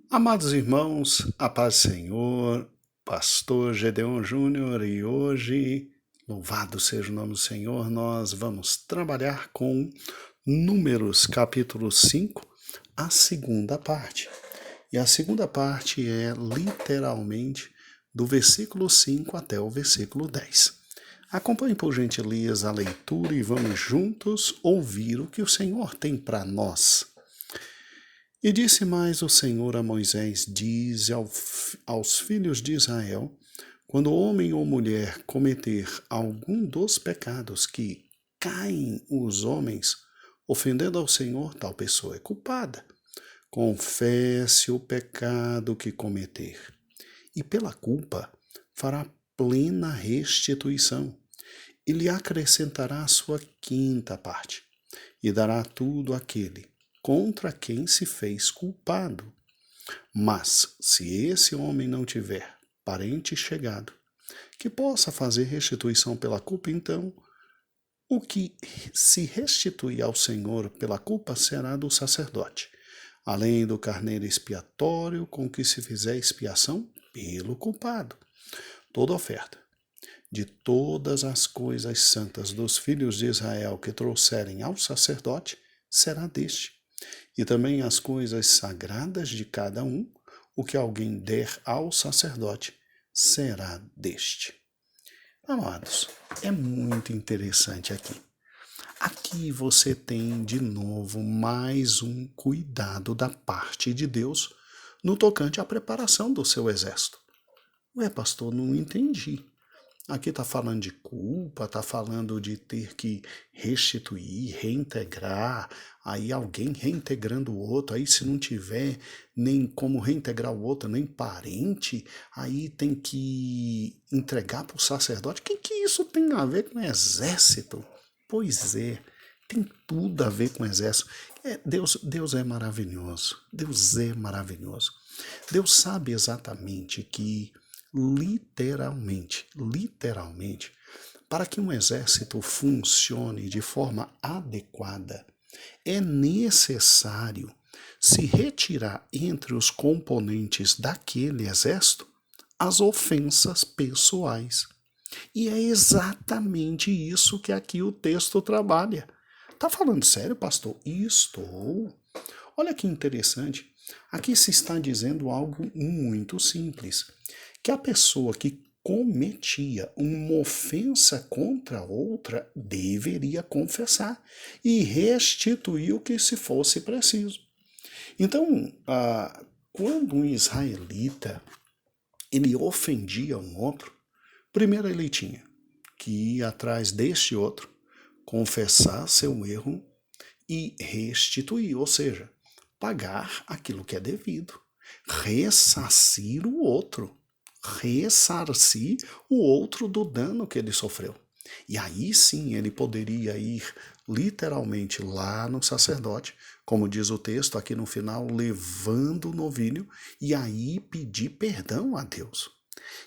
Amados irmãos, a paz do Senhor, Pastor Gedeon Júnior, e hoje, louvado seja o nome do Senhor, nós vamos trabalhar com Números capítulo 5, a segunda parte. E a segunda parte é literalmente do versículo 5 até o versículo 10. Acompanhe por gentileza a leitura e vamos juntos ouvir o que o Senhor tem para nós. E disse mais o Senhor a Moisés: dize aos filhos de Israel, quando homem ou mulher cometer algum dos pecados que caem os homens, ofendendo ao Senhor, tal pessoa é culpada. Confesse o pecado que cometer, e pela culpa fará plena restituição, e lhe acrescentará a sua quinta parte, e dará tudo àquele contra quem se fez culpado. Mas, se esse homem não tiver parente chegado, que possa fazer restituição pela culpa, então, o que se restituir ao Senhor pela culpa será do sacerdote, além do carneiro expiatório com que se fizer expiação pelo culpado. Toda oferta de todas as coisas santas dos filhos de Israel que trouxerem ao sacerdote será deste. E também as coisas sagradas de cada um, o que alguém der ao sacerdote, será deste. Amados, é muito interessante aqui. Aqui você tem de novo mais um cuidado da parte de Deus no tocante à preparação do seu exército. Ué, pastor, não entendi. Aqui está falando de culpa, está falando de ter que restituir, reintegrar, aí alguém reintegrando o outro, aí se não tiver nem como reintegrar o outro, nem parente, aí tem que entregar para o sacerdote. O que isso tem a ver com exército? Pois é, tem tudo a ver com exército. Deus é maravilhoso, Deus é maravilhoso. Deus sabe exatamente que literalmente, para que um exército funcione de forma adequada, é necessário se retirar entre os componentes daquele exército as ofensas pessoais. E é exatamente isso que aqui o texto trabalha. Tá falando sério, pastor? Estou. Olha que interessante. Aqui se está dizendo algo muito simples, que a pessoa que cometia uma ofensa contra outra deveria confessar e restituir o que se fosse preciso. Então, quando um israelita ele ofendia um outro, primeiro ele tinha que ir atrás deste outro, confessar seu erro e restituir, ou seja, pagar aquilo que é devido, ressarcir o outro, ressarcir o outro do dano que ele sofreu. E aí sim ele poderia ir literalmente lá no sacerdote, como diz o texto aqui no final, levando o novilho e aí pedir perdão a Deus.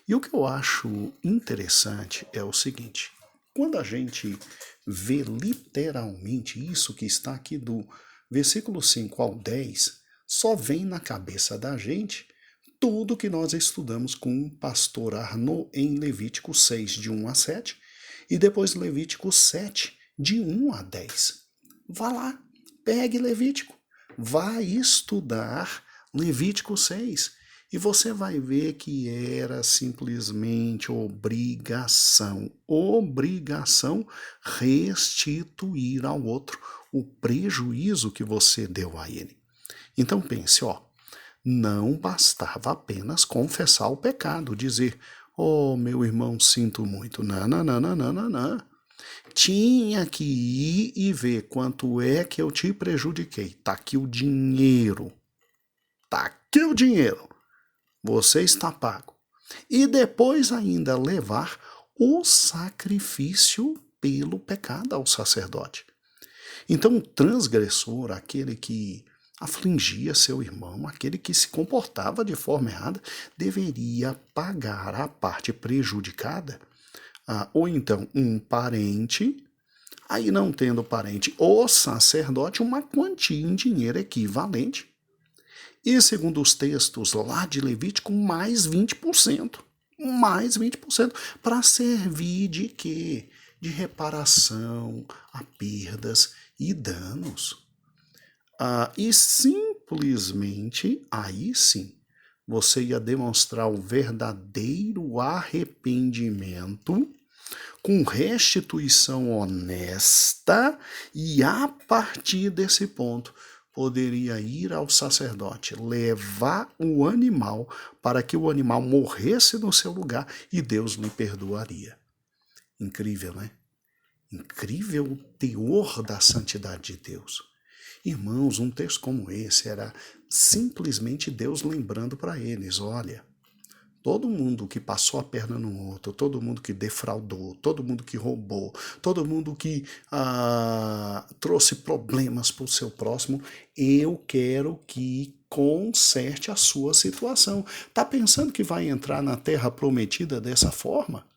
E o que eu acho interessante é o seguinte: quando a gente vê literalmente isso que está aqui do versículo 5 ao 10, só vem na cabeça da gente tudo que nós estudamos com o pastor Arnaud em Levítico 6, de 1 a 7, e depois Levítico 7, de 1 a 10. Vá lá, pegue Levítico, vá estudar Levítico 6, e você vai ver que era simplesmente obrigação restituir ao outro o prejuízo que você deu a ele. Então pense, não bastava apenas confessar o pecado, dizer, meu irmão, sinto muito. Não, não, não, não, não, não, não. Tinha que ir e ver quanto é que eu te prejudiquei. Tá aqui o dinheiro. Tá aqui o dinheiro. Você está pago. E depois ainda levar o sacrifício pelo pecado ao sacerdote. Então, o transgressor, aquele que afligia seu irmão, aquele que se comportava de forma errada, deveria pagar a parte prejudicada, ou então um parente, aí não tendo parente, o sacerdote, uma quantia em dinheiro equivalente. E segundo os textos lá de Levítico, mais 20%. Mais 20%. Para servir de quê? De reparação a perdas e danos. E simplesmente, aí sim, você ia demonstrar o verdadeiro arrependimento com restituição honesta, e a partir desse ponto poderia ir ao sacerdote, levar o animal para que o animal morresse no seu lugar e Deus lhe perdoaria. Incrível, né? Incrível o teor da santidade de Deus. Irmãos, um texto como esse era simplesmente Deus lembrando para eles, olha, todo mundo que passou a perna no outro, todo mundo que defraudou, todo mundo que roubou, todo mundo que trouxe problemas para o seu próximo, eu quero que conserte a sua situação. Está pensando que vai entrar na terra prometida dessa forma?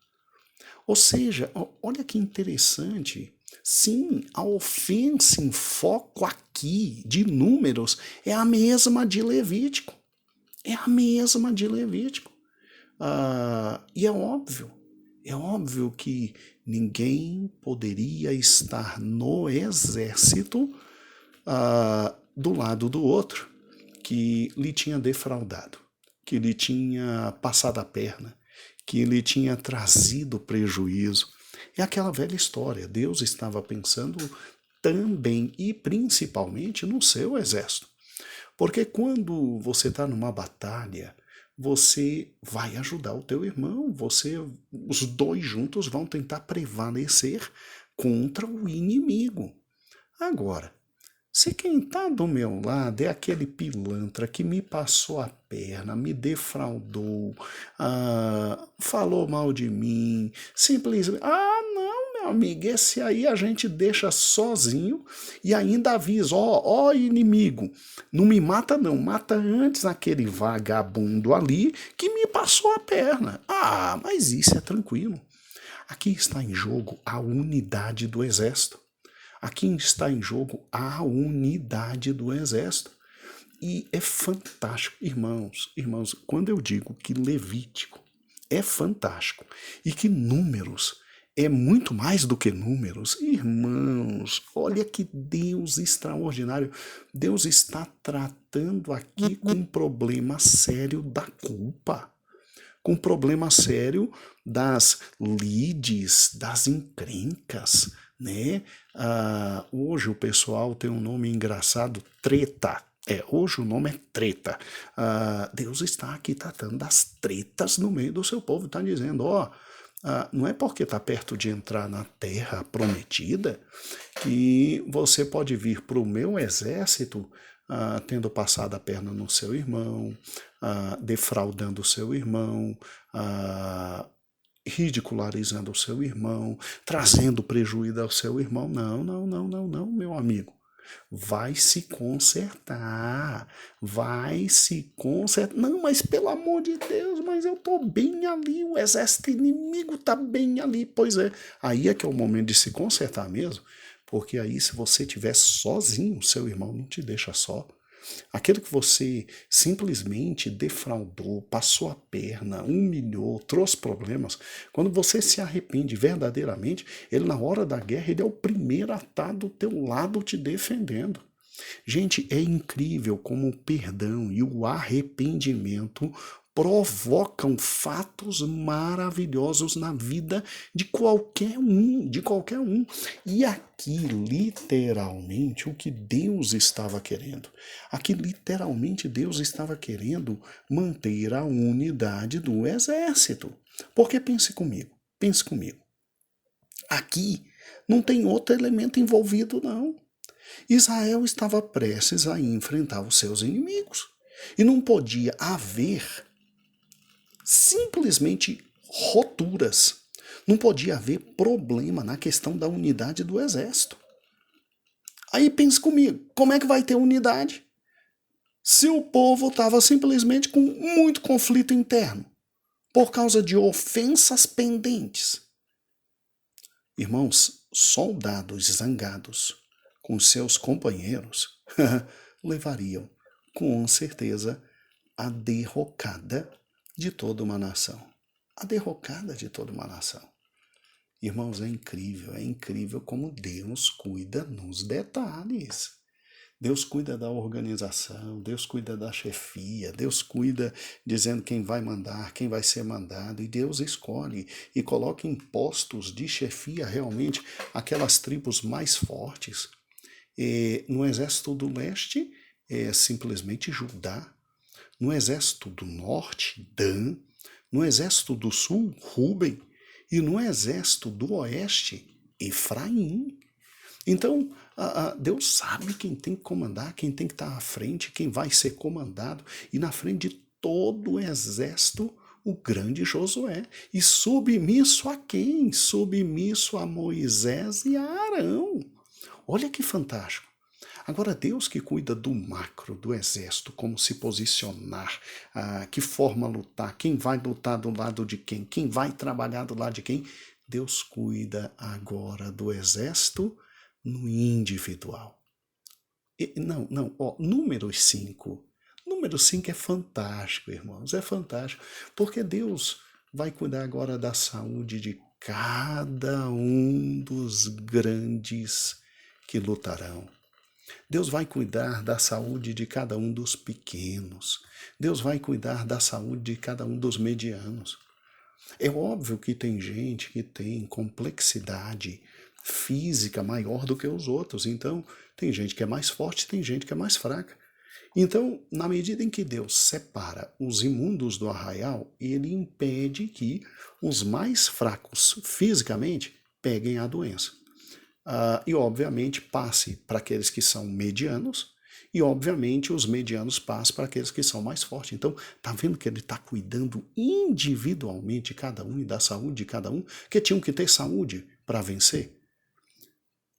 Ou seja, olha que interessante. Sim, a ofensa em foco aqui de Números é a mesma de Levítico. É a mesma de Levítico. E é óbvio que ninguém poderia estar no exército do lado do outro que lhe tinha defraudado, que lhe tinha passado a perna, que lhe tinha trazido prejuízo. É aquela velha história, Deus estava pensando também e principalmente no seu exército. Porque quando você está numa batalha, você vai ajudar o teu irmão, os dois juntos vão tentar prevalecer contra o inimigo. Agora, se quem está do meu lado é aquele pilantra que me passou a perna, me defraudou, falou mal de mim, simplesmente. Não, meu amigo, esse aí a gente deixa sozinho e ainda avisa: ó, inimigo, não me mata, não, mata antes aquele vagabundo ali que me passou a perna. Mas isso é tranquilo. Aqui está em jogo a unidade do exército. Aqui está em jogo a unidade do exército. E é fantástico, irmãos, quando eu digo que Levítico é fantástico e que Números é muito mais do que números, irmãos, olha que Deus extraordinário. Deus está tratando aqui com um problema sério da culpa, com um problema sério das lides, das encrencas, né? Hoje o pessoal tem um nome engraçado, treta. Hoje o nome é treta. Deus está aqui tratando das tretas no meio do seu povo, está dizendo, não é porque está perto de entrar na terra prometida que você pode vir para o meu exército tendo passado a perna no seu irmão, defraudando o seu irmão, ridicularizando o seu irmão, trazendo prejuízo ao seu irmão. Não, meu amigo. Vai se consertar. Não, mas pelo amor de Deus, mas eu tô bem ali, o exército inimigo tá bem ali. Pois é, aí é que é o momento de se consertar mesmo, porque aí se você estiver sozinho, seu irmão não te deixa só. Aquele que você simplesmente defraudou, passou a perna, humilhou, trouxe problemas, quando você se arrepende verdadeiramente, ele na hora da guerra, ele é o primeiro a estar do teu lado te defendendo. Gente, é incrível como o perdão e o arrependimento provocam fatos maravilhosos na vida de qualquer um. E aqui, literalmente, o que Deus estava querendo? Aqui, literalmente, Deus estava querendo manter a unidade do exército. Porque pense comigo. Aqui não tem outro elemento envolvido, não. Israel estava prestes a enfrentar os seus inimigos. E não podia haver simplesmente roturas. Não podia haver problema na questão da unidade do exército. Aí pense comigo, como é que vai ter unidade? Se o povo estava simplesmente com muito conflito interno, por causa de ofensas pendentes. Irmãos, soldados zangados com seus companheiros levariam com certeza, a derrocada de toda uma nação. A derrocada de toda uma nação. Irmãos, é incrível como Deus cuida nos detalhes. Deus cuida da organização, Deus cuida da chefia, Deus cuida dizendo quem vai mandar, quem vai ser mandado, e Deus escolhe e coloca em postos de chefia realmente aquelas tribos mais fortes. No exército do leste é simplesmente Judá, no exército do norte, Dan, no exército do sul, Ruben, e no exército do oeste, Efraim. Então, Deus sabe quem tem que comandar, quem tem que estar à frente, quem vai ser comandado, e na frente de todo o exército, o grande Josué. E submisso a quem? Submisso a Moisés e a Arão. Olha que fantástico. Agora, Deus que cuida do macro, do exército, como se posicionar, que forma lutar, quem vai lutar do lado de quem vai trabalhar do lado de quem, Deus cuida agora do exército no individual. Número 5. Número 5 é fantástico, irmãos, é fantástico, porque Deus vai cuidar agora da saúde de cada um dos grandes que lutarão. Deus vai cuidar da saúde de cada um dos pequenos. Deus vai cuidar da saúde de cada um dos medianos. É óbvio que tem gente que tem complexidade física maior do que os outros. Então, tem gente que é mais forte, tem gente que é mais fraca. Então, na medida em que Deus separa os imundos do arraial, ele impede que os mais fracos fisicamente peguem a doença. E, obviamente, passe para aqueles que são medianos, e, obviamente, os medianos passam para aqueles que são mais fortes. Então, está vendo que ele está cuidando individualmente de cada um e da saúde de cada um, que tinham que ter saúde para vencer.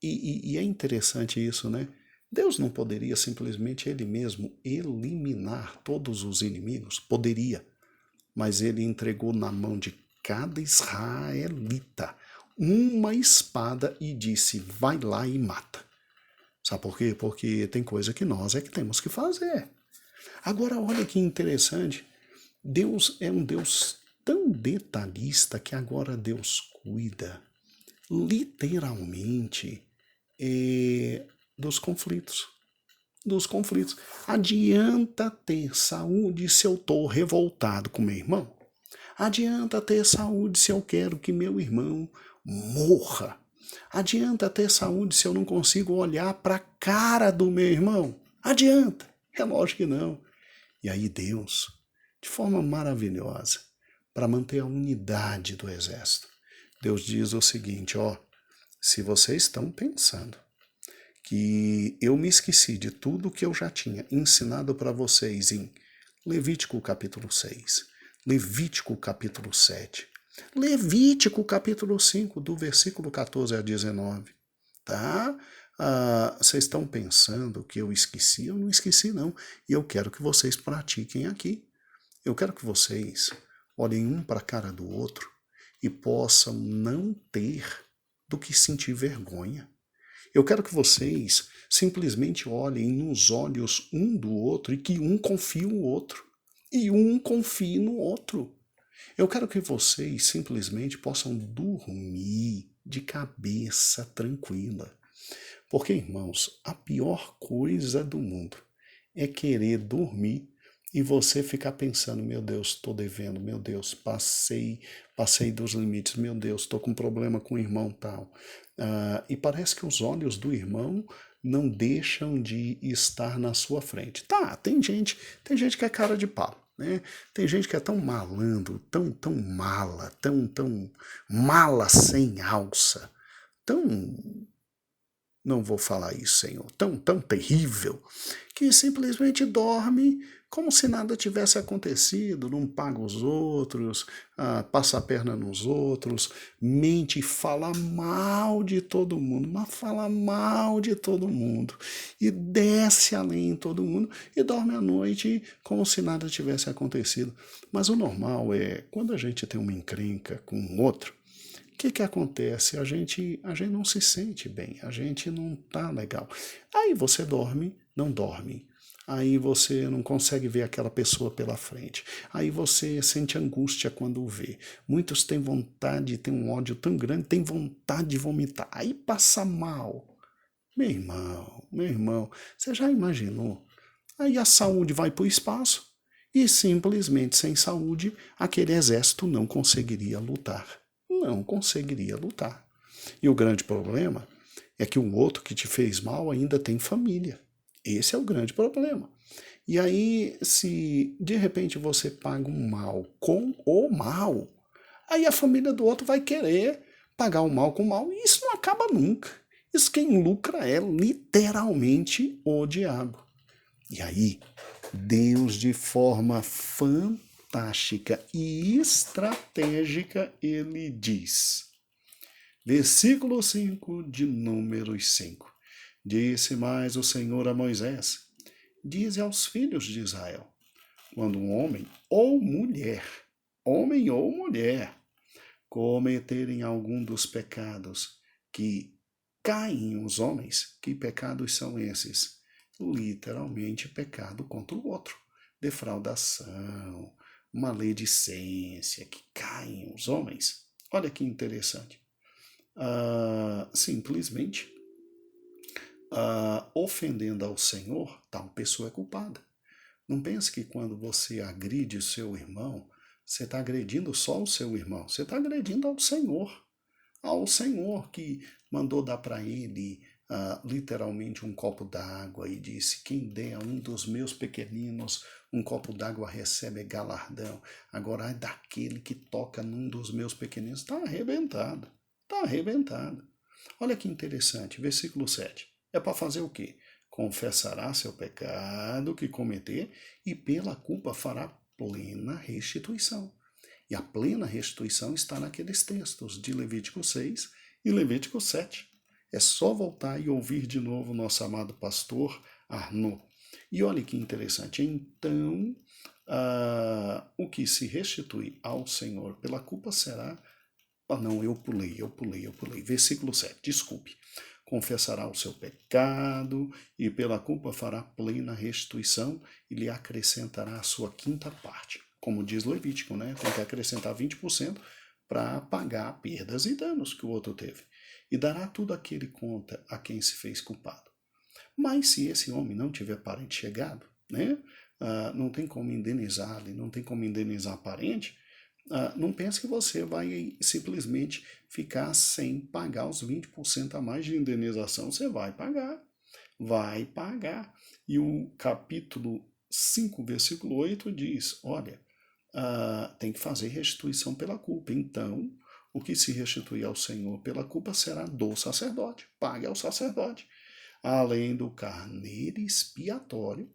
E é interessante isso, né? Deus não poderia simplesmente ele mesmo eliminar todos os inimigos? Poderia, mas ele entregou na mão de cada israelita uma espada e disse, vai lá e mata. Sabe por quê? Porque tem coisa que nós é que temos que fazer. Agora, olha que interessante. Deus é um Deus tão detalhista que agora Deus cuida, literalmente, dos conflitos. Dos conflitos. Adianta ter saúde se eu estou revoltado com meu irmão? Adianta ter saúde se eu quero que meu irmão morra? Adianta ter saúde se eu não consigo olhar para a cara do meu irmão? Adianta? É lógico que não. E aí Deus, de forma maravilhosa, para manter a unidade do exército, Deus diz o seguinte, se vocês estão pensando que eu me esqueci de tudo que eu já tinha ensinado para vocês em Levítico capítulo 6, Levítico capítulo 7, Levítico capítulo 5, do versículo 14 a 19, tá? Vocês estão pensando que eu esqueci? Eu não esqueci, não. E eu quero que vocês pratiquem aqui. Eu quero que vocês olhem um para a cara do outro e possam não ter do que sentir vergonha. Eu quero que vocês simplesmente olhem nos olhos um do outro e que um confie no outro. E um confie no outro. Eu quero que vocês simplesmente possam dormir de cabeça tranquila. Porque, irmãos, a pior coisa do mundo é querer dormir e você ficar pensando, meu Deus, estou devendo, meu Deus, passei dos limites, meu Deus, estou com problema com o irmão tal. E parece que os olhos do irmão não deixam de estar na sua frente. Tá, tem gente que é cara de pau. Né? Tem gente que é tão malandro, tão mala, tão mala sem alça, tão, não vou falar isso, Senhor, tão terrível, que simplesmente dorme como se nada tivesse acontecido, não paga os outros, passa a perna nos outros, mente e fala mal de todo mundo, mas fala mal de todo mundo, e desce além em todo mundo, e dorme à noite como se nada tivesse acontecido. Mas o normal é, quando a gente tem uma encrenca com um outro, o que acontece? A gente não se sente bem, a gente não tá legal. Aí você dorme não dormem. Aí você não consegue ver aquela pessoa pela frente. Aí você sente angústia quando o vê. Muitos têm vontade, têm um ódio tão grande, têm vontade de vomitar. Aí passa mal. Meu irmão, você já imaginou? Aí a saúde vai para o espaço e simplesmente sem saúde aquele exército não conseguiria lutar. Não conseguiria lutar. E o grande problema é que o outro que te fez mal ainda tem família. Esse é o grande problema. E aí, se de repente você paga um mal com o mal, aí a família do outro vai querer pagar o mal com o mal e isso não acaba nunca. Isso quem lucra é literalmente o diabo. E aí, Deus, de forma fantástica e estratégica, ele diz, versículo 5 de Números 5. Disse mais o Senhor a Moisés, dize aos filhos de Israel, quando um homem ou mulher, cometerem algum dos pecados que caem os homens, que pecados são esses? Literalmente pecado contra o outro, defraudação, maledicência, que caem os homens. Olha que interessante. Simplesmente ofendendo ao Senhor, tal pessoa é culpada. Não pense que quando você agride o seu irmão, você está agredindo só o seu irmão, você está agredindo ao Senhor que mandou dar para ele literalmente um copo d'água e disse, quem der a um dos meus pequeninos um copo d'água recebe galardão. Agora é daquele que toca num dos meus pequeninos, está arrebentado, está arrebentado. Olha que interessante, versículo 7. É para fazer o quê? Confessará seu pecado que cometer e pela culpa fará plena restituição. E a plena restituição está naqueles textos de Levítico 6 e Levítico 7. É só voltar e ouvir de novo o nosso amado pastor Arnaud. E olha que interessante. Então, o que se restitui ao Senhor pela culpa será... não, eu pulei. Versículo 7, desculpe. Confessará o seu pecado e pela culpa fará plena restituição e lhe acrescentará a sua quinta parte. Como diz Levítico, né? Tem que acrescentar 20% para pagar perdas e danos que o outro teve. E dará tudo aquele conta a quem se fez culpado. Mas se esse homem não tiver parente chegado, né? Não tem como indenizar, não tem como indenizar parente, não pense que você vai simplesmente ficar sem pagar os 20% a mais de indenização. Você vai pagar. E o capítulo 5, versículo 8 diz, olha, tem que fazer restituição pela culpa. Então, o que se restituir ao Senhor pela culpa será do sacerdote. Pague ao sacerdote. Além do carneiro expiatório,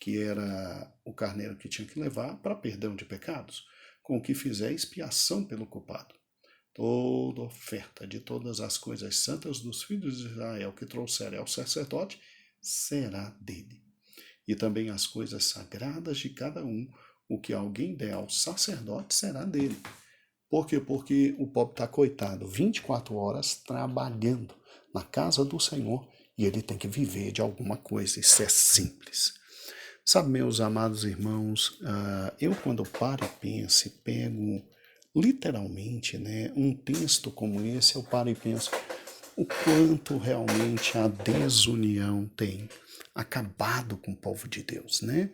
que era o carneiro que tinha que levar para perdão de pecados, com o que fizer expiação pelo culpado. Toda oferta de todas as coisas santas dos filhos de Israel que trouxerem ao sacerdote será dele. E também as coisas sagradas de cada um, o que alguém der ao sacerdote será dele. Por quê? Porque o pobre está coitado 24 horas trabalhando na casa do Senhor e ele tem que viver de alguma coisa. Isso é simples. Sabe, meus amados irmãos, eu quando paro e penso, pego literalmente, né, um texto como esse, eu paro e penso o quanto realmente a desunião tem acabado com o povo de Deus, né?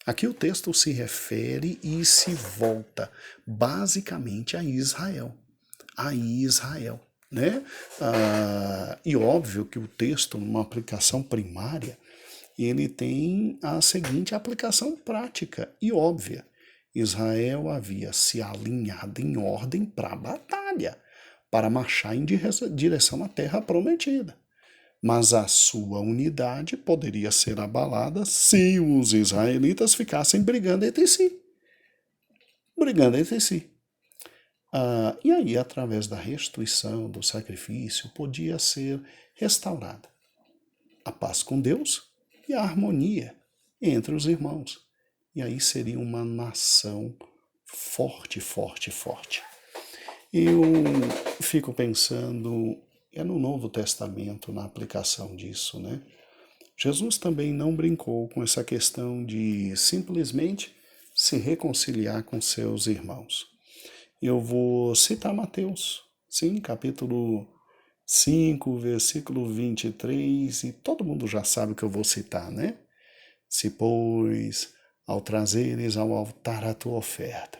Aqui o texto se refere e se volta basicamente a Israel. Né? E óbvio que o texto, numa aplicação primária, ele tem a seguinte aplicação prática e óbvia. Israel havia se alinhado em ordem para a batalha, para marchar em direção à terra prometida. Mas a sua unidade poderia ser abalada se os israelitas ficassem brigando entre si. E aí, através da restituição, do sacrifício, podia ser restaurada a paz com Deus e a harmonia entre os irmãos. E aí seria uma nação forte. Eu fico pensando, é no Novo Testamento, na aplicação disso, né? Jesus também não brincou com essa questão de simplesmente se reconciliar com seus irmãos. Eu vou citar Mateus, sim, capítulo 5, versículo 23, e todo mundo já sabe o que eu vou citar, né? Se, pois, ao trazeres ao altar a tua oferta,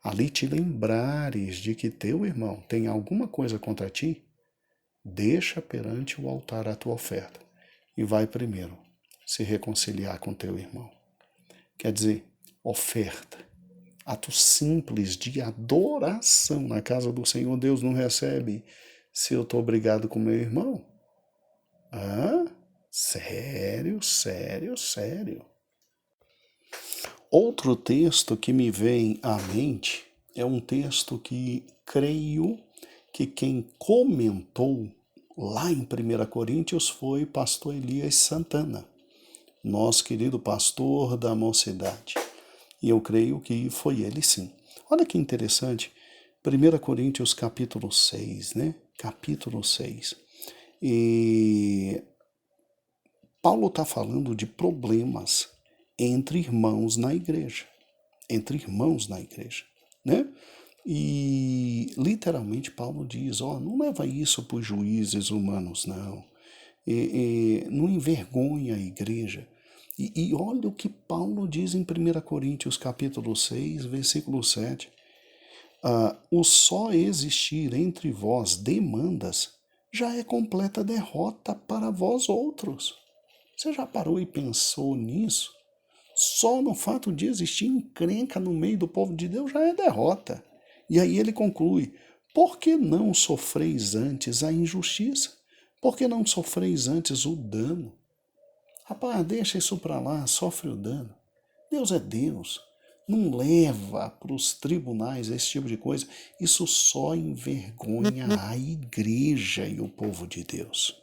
ali te lembrares de que teu irmão tem alguma coisa contra ti, deixa perante o altar a tua oferta e vai primeiro se reconciliar com teu irmão. Quer dizer, oferta, ato simples de adoração na casa do Senhor. Deus não recebe se eu estou brigado com meu irmão? Ah, sério, sério, sério. Outro texto que me vem à mente é um texto que creio que quem comentou lá em 1 Coríntios foi pastor Elias Santana, nosso querido pastor da mocidade. E eu creio que foi ele sim. Olha que interessante, 1 Coríntios capítulo 6, né? Capítulo 6. E Paulo está falando de problemas entre irmãos na igreja. Entre irmãos na igreja, né? E literalmente Paulo diz, não leva isso para os juízes humanos, não. Não envergonha a igreja. E olha o que Paulo diz em 1 Coríntios capítulo 6, versículo 7. O só existir entre vós demandas já é completa derrota para vós outros. Você já parou e pensou nisso? Só no fato de existir encrenca no meio do povo de Deus já é derrota. E aí ele conclui, por que não sofreis antes a injustiça? Por que não sofreis antes o dano? Rapaz, deixa isso para lá, sofre o dano. Deus é Deus. Não leva para os tribunais esse tipo de coisa. Isso só envergonha a igreja e o povo de Deus.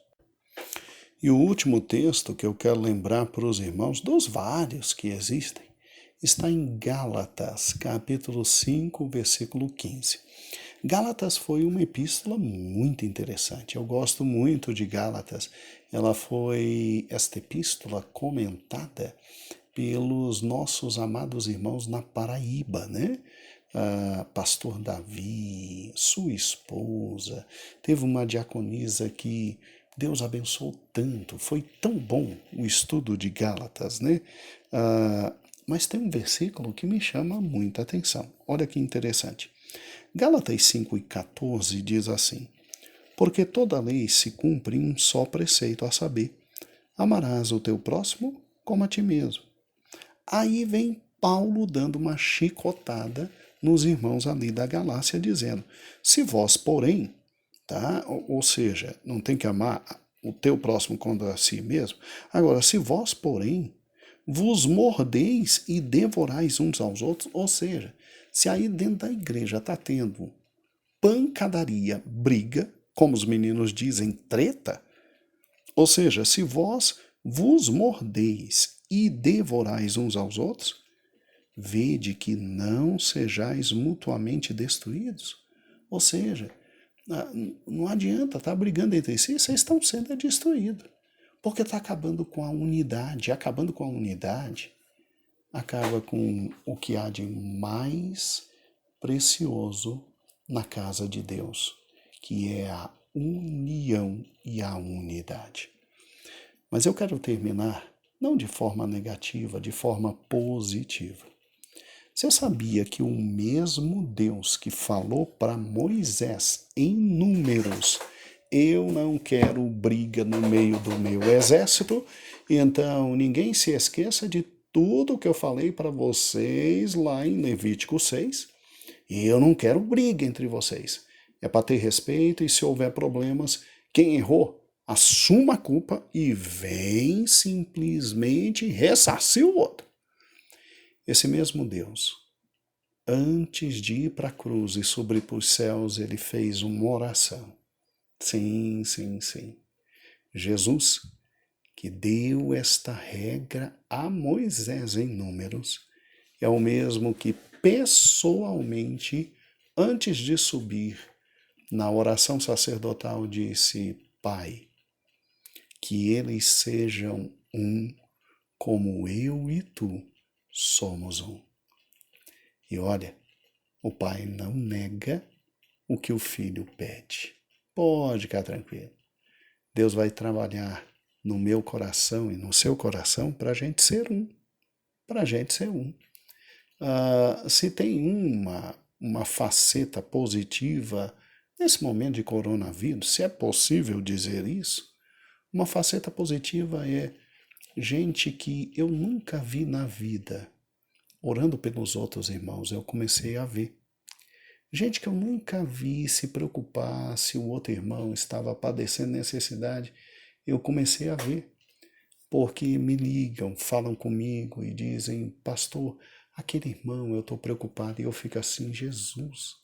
E o último texto que eu quero lembrar para os irmãos, dos vários que existem, está em Gálatas, capítulo 5, versículo 15. Gálatas foi uma epístola muito interessante. Eu gosto muito de Gálatas. Esta epístola comentada pelos nossos amados irmãos na Paraíba, né? Pastor Davi, sua esposa, teve uma diaconisa que Deus abençoou tanto, foi tão bom o estudo de Gálatas, né? Mas tem um versículo que me chama muita atenção. Olha que interessante. Gálatas 5:14 diz assim, porque toda lei se cumpre em um só preceito, a saber, amarás o teu próximo como a ti mesmo. Aí vem Paulo dando uma chicotada nos irmãos ali da Galácia, dizendo, se vós, porém, tá? Ou seja, não tem que amar o teu próximo contra si mesmo. Agora, se vós, porém, vos mordeis e devorais uns aos outros, ou seja, se aí dentro da igreja está tendo pancadaria, briga, como os meninos dizem, treta, ou seja, se vós vos mordeis e devorais uns aos outros, vede que não sejais mutuamente destruídos. Ou seja, não adianta estar brigando entre si, vocês estão sendo destruídos. Porque está acabando com a unidade. Acabando com a unidade, acaba com o que há de mais precioso na casa de Deus, que é a união e a unidade. Mas eu quero terminar não de forma negativa, de forma positiva. Você sabia que o mesmo Deus que falou para Moisés em Números, eu não quero briga no meio do meu exército, então ninguém se esqueça de tudo que eu falei para vocês lá em Levítico 6, e eu não quero briga entre vocês. É para ter respeito e se houver problemas, quem errou, assuma a culpa e vem simplesmente ressarcir o outro. Esse mesmo Deus, antes de ir para a cruz e subir para os céus, ele fez uma oração. Sim, sim, sim. Jesus, que deu esta regra a Moisés em Números, é o mesmo que pessoalmente, antes de subir na oração sacerdotal, disse, Pai, que eles sejam um, como eu e tu somos um. E olha, o Pai não nega o que o Filho pede. Pode ficar tranquilo. Deus vai trabalhar no meu coração e no seu coração para a gente ser um. Para a gente ser um. Se tem uma faceta positiva nesse momento de coronavírus, se é possível dizer isso, uma faceta positiva é gente que eu nunca vi na vida. Orando pelos outros irmãos, eu comecei a ver. Gente que eu nunca vi se preocupar se o outro irmão estava padecendo necessidade, eu comecei a ver. Porque me ligam, falam comigo e dizem, pastor, aquele irmão, eu estou preocupado. E eu fico assim, Jesus,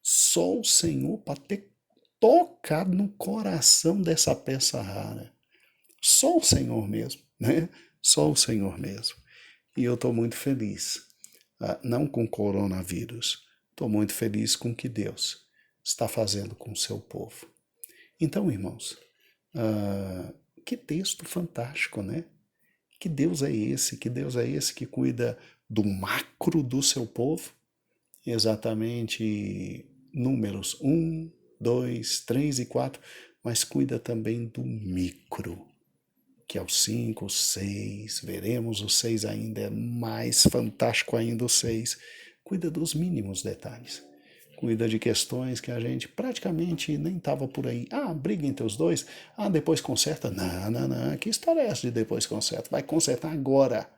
só o Senhor para ter tocado no coração dessa peça rara. Só o Senhor mesmo, né? Só o Senhor mesmo. E eu estou muito feliz, não com o coronavírus, estou muito feliz com o que Deus está fazendo com o seu povo. Então, irmãos, que texto fantástico, né? Que Deus é esse? Que Deus é esse que cuida do macro do seu povo? Exatamente números 1, 2, 3 e 4, mas cuida também do micro, que é o 5, o 6, veremos o 6 ainda, é mais fantástico ainda o 6, cuida dos mínimos detalhes. Cuida de questões que a gente praticamente nem estava por aí. Briga entre os dois. Depois conserta. Não. Que história é essa de depois conserta? Vai consertar agora.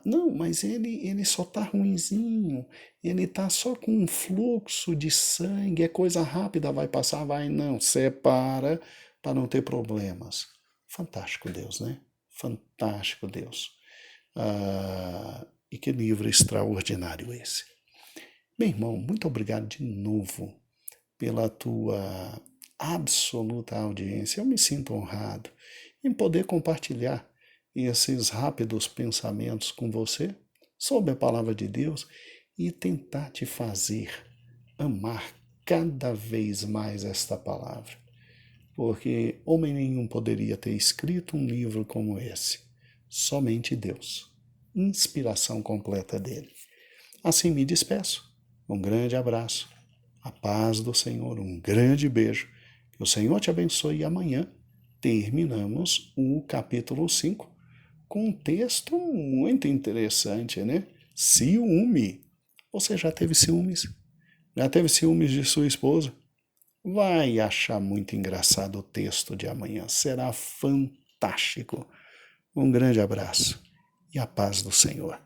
Não, mas ele só tá ruinzinho. Ele tá só com um fluxo de sangue. É coisa rápida, vai passar, vai. Não, separa para não ter problemas. Fantástico Deus, né? Fantástico Deus. E que livro extraordinário esse. Meu irmão, muito obrigado de novo pela tua absoluta audiência. Eu me sinto honrado em poder compartilhar esses rápidos pensamentos com você sobre a palavra de Deus e tentar te fazer amar cada vez mais esta palavra. Porque homem nenhum poderia ter escrito um livro como esse. Somente Deus. Inspiração completa dele. Assim me despeço. Um grande abraço, a paz do Senhor, um grande beijo. Que o Senhor te abençoe e amanhã terminamos o capítulo 5 com um texto muito interessante, né? Ciúme. Você já teve ciúmes? Já teve ciúmes de sua esposa? Vai achar muito engraçado o texto de amanhã. Será fantástico. Um grande abraço e a paz do Senhor.